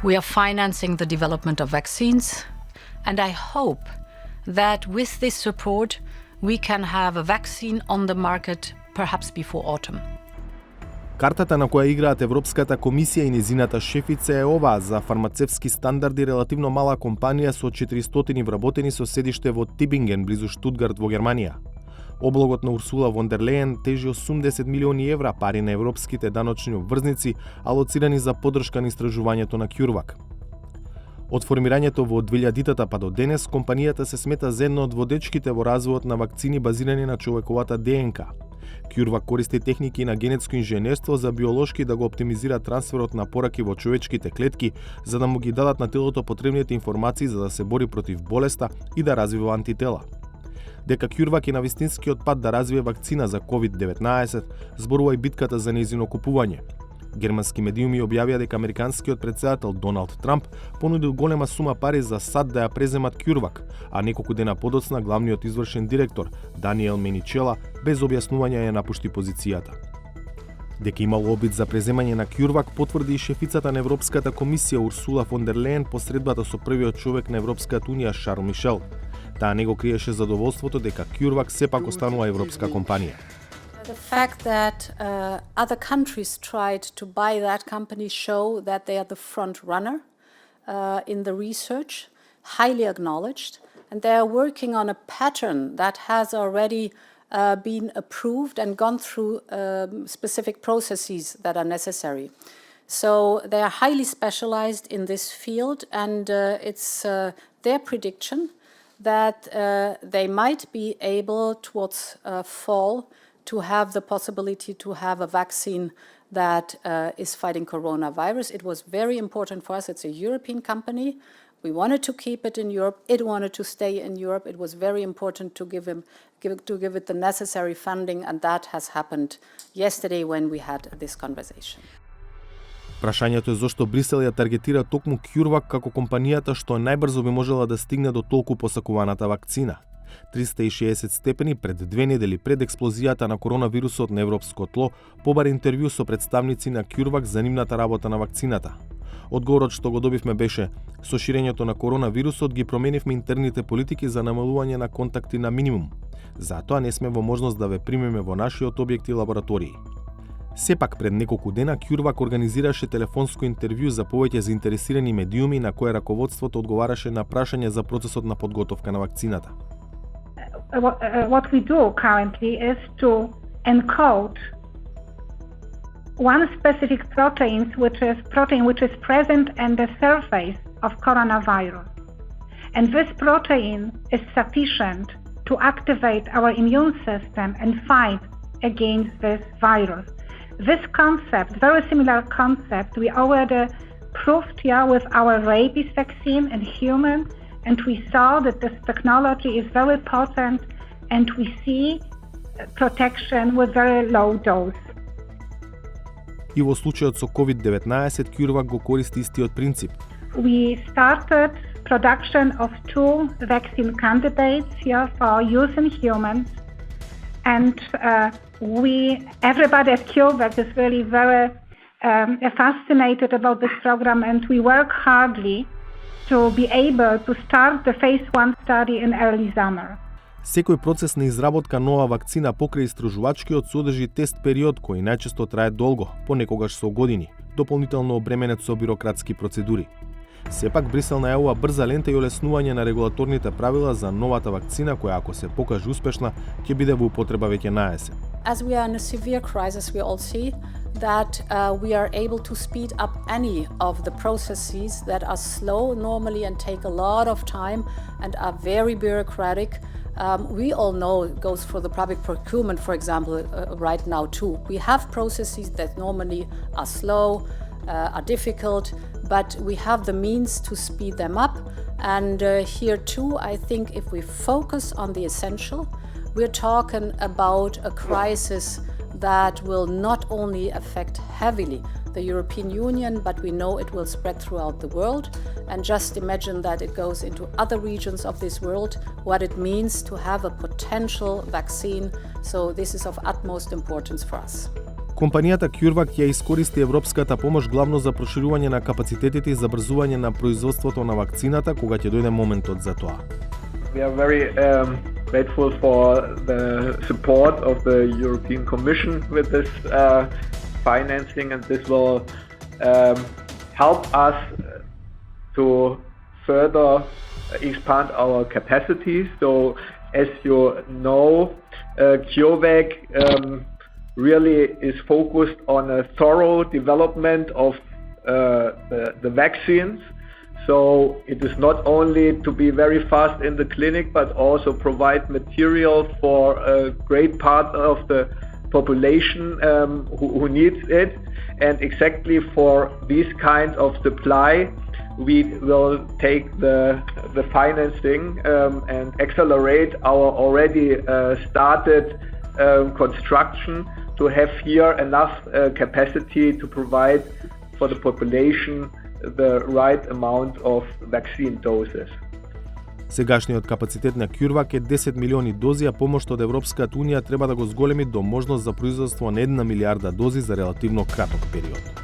We are financing the development of vaccines, and I hope that with this support we can have a vaccine on the market perhaps before autumn. Картата на која играат Европската комисија и незината шефица е оваа за фармацевтски стандарди релативно мала компанија со 400 вработени со седиште во Тибинген, близу Штутгарт во Германија. Облогот на Урсула вон дер Лејен тежи 80 милиони евра пари на европските даночни обврзници, алоцирани за поддршка на истражувањето на CureVac. Од формирањето во 2000-тата па до денес, компанијата се смета за една од водечките во развојот на вакцини базирани на човековата ДНК. CureVac користи техники на генетско инженерство за биолошки да го оптимизира трансферот на пораки во човечките клетки, за да му ги дадат на телото потребните информации за да се бори против болеста и да развива антитела. Дека CureVac е на вистинскиот пат да развие вакцина за COVID-19, зборува и битката за нејзино купување. Германски медиуми објавија дека американскиот претседател Доналд Трамп понудил голема сума пари за САД да ја преземат CureVac, а неколку дена подоцна главниот извршен директор Даниел Меничела без објаснување ја напушти позицијата. Дека имало обид за преземање на CureVac потврди и шефицата на Европската комисија Урсула фон дер Лејен по средбата со првиот човек на Европската унија Шарл Мишел. Таа не го криеше задоволството дека CureVac сепак останува европска компанија. The fact that other countries tried to buy that company show that they are the front runner in the research, highly acknowledged, and they are working on a pattern that has already been approved and gone through specific processes that are necessary. So they are highly specialized in this field, and it's their prediction that they might be able towards fall to have the possibility to have a vaccine that is fighting coronavirus. It was very important for us. It's a European company. We wanted to keep it in Europe. It wanted to stay in Europe. It was very important to give it the necessary funding, and that has happened yesterday when we had this conversation. Прашањето е зошто Брисел ја таргетира токму CureVac како компанијата што најбрзо би можела да стигне до толку посакуваната вакцина. 360 степени пред 2 недели пред експлозијата на коронавирусот на европско тло, побари интервју со представници на CureVac за нивната работа на вакцината. Одговорот што го добивме беше: со ширењето на коронавирусот ги променивме интерните политики за намалување на контакти на минимум. Затоа не сме во можност да ве примеме во нашиот објекти лаборатории. Сепак пред неколку дена CureVac организираше телефонско интервју за повеќе заинтересирани медиуми на кое раководството одговараше на прашање за процесот на подготовка на вакцината. What we do currently is to encode one specific protein which is present in the surface of coronavirus. And this protein is sufficient to activate our immune system and fight against this virus. This concept, very similar concept, we already proved here with our rabies vaccine in humans, and we saw that this technology is very potent, and we see protection with very low dose. И во случајот со COVID-19, CureVac го користи истиот принцип. We started production of 2 vaccine candidates here for use in humans, and everybody at CureVac is really very fascinated about this program, and we work hardly to be able to start the phase 1 study in early summer. Секој процес на изработка нова вакцина покрај истражувачкиот содржи тест период кој најчесто трае долго, понекогаш со години, дополнително обременет со бирократски процедури. Сепак Брисел најавува брза лента и олеснување на регулаторните правила за новата вакцина која ако се покаже успешна, ќе биде во употреба веќе на есен. As we are in a severe crisis, we all see that we are able to speed up any of the processes that are slow normally and take a lot of time and are very bureaucratic. We all know it goes for the public procurement, for example, right now too. We have processes that normally are slow, are difficult, but we have the means to speed them up. And here too, I think if we focus on the essential, we're talking about a crisis that will not only affect heavily the European Union, but we know it will spread throughout the world. And just imagine that it goes into other regions of this world, what it means to have a potential vaccine. So this is of utmost importance for us. Компанијата CureVac ја искористи европската помош главно за проширување на капацитетите и забрзување на производството на вакцината кога ќе дојде моментот за тоа. We are very grateful for the support of the European Commission with this financing, and this will help us to further expand our capacities. So, as you know, CureVac really is focused on a thorough development of the vaccines. So it is not only to be very fast in the clinic, but also provide material for a great part of the population who needs it. And exactly for this kind of supply, we will take the financing and accelerate our already started construction to have here enough capacity to provide for the population the right amount of vaccine doses. Сегашниот капацитет на CureVac е 10 милиони дози, а помош од Европската унија треба да го зголеми до можност за производство на 1 милиарда дози за релативно краток период.